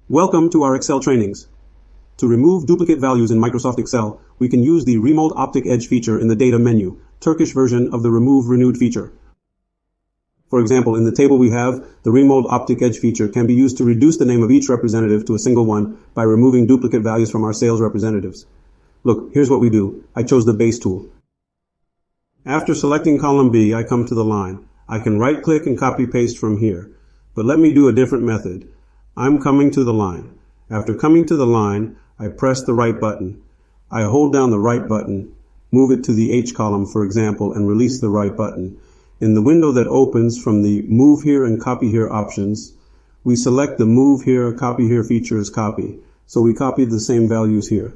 Welcome to our Excel trainings. To remove duplicate values in Microsoft Excel, we can use the Remove Optic Edge feature in the data menu, Turkish version of the Remove Renewed feature. For example, in the table we have, the Remove Optic Edge feature can be used to reduce the name of each representative to a single one by removing duplicate values from our sales representatives. Look, here's what we do. I chose the base tool. After selecting column B, I come to the line. I can right-click and copy-paste from here. But let me do a different method. I'm coming to the line. After coming to the line, I press the right button. I hold down the right button, move it to the H column, for example, and release the right button. In the window that opens from the Move Here and Copy Here options, we select the Move Here, Copy Here feature as copy. So we copy the same values here.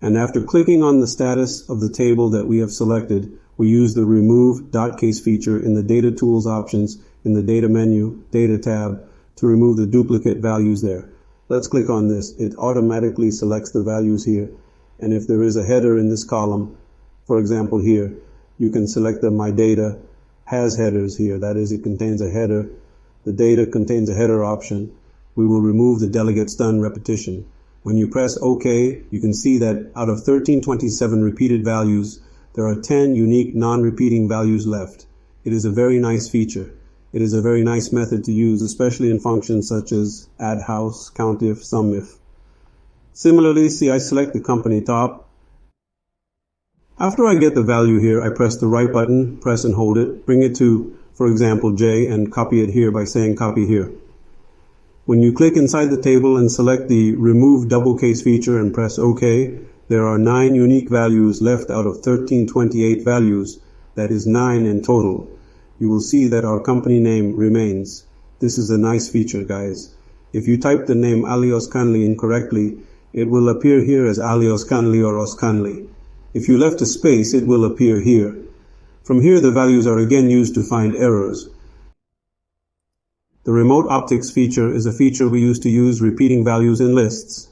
And after clicking on the status of the table that we have selected, we use the Remove Dotcase feature in the Data Tools options in the Data menu, Data tab, to remove the duplicate values there. Let's click on this. It automatically selects the values here. And if there is a header in this column, for example here, you can select the My Data has headers here. That is, it contains a header. The data contains a header option. We will remove the delegates done repetition. When you press OK, you can see that out of 1327 repeated values, there are 10 unique non-repeating values left. It is a very nice feature. It is a very nice method to use, especially in functions such as add house, countif, sumif. Similarly, see, I select the company top. After I get the value here, I press the right button, press and hold it, bring it to, for example, J, and copy it here by saying copy here. When you click inside the table and select the Remove Dublicate feature and press OK, there are 9 unique values left out of 1328 values. That is 9 in total. You will see that our company name remains. This is a nice feature, guys. If you type the name Ali Oskanli incorrectly, it will appear here as Ali Oskanli or Oskanli. If you left a space, it will appear here. From here, the values are again used to find errors. The Remote Optics feature is a feature we use repeating values in lists.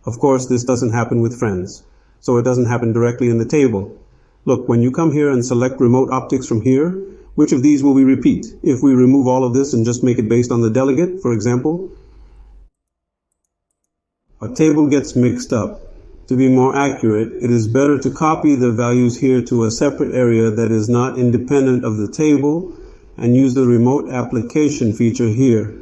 Of course, this doesn't happen with friends, so it doesn't happen directly in the table. Look, when you come here and select Remote Optics from here, which of these will we repeat? If we remove all of this and just make it based on the delegate, for example, our table gets mixed up. To be more accurate, it is better to copy the values here to a separate area that is not independent of the table and use the Remote Application feature here.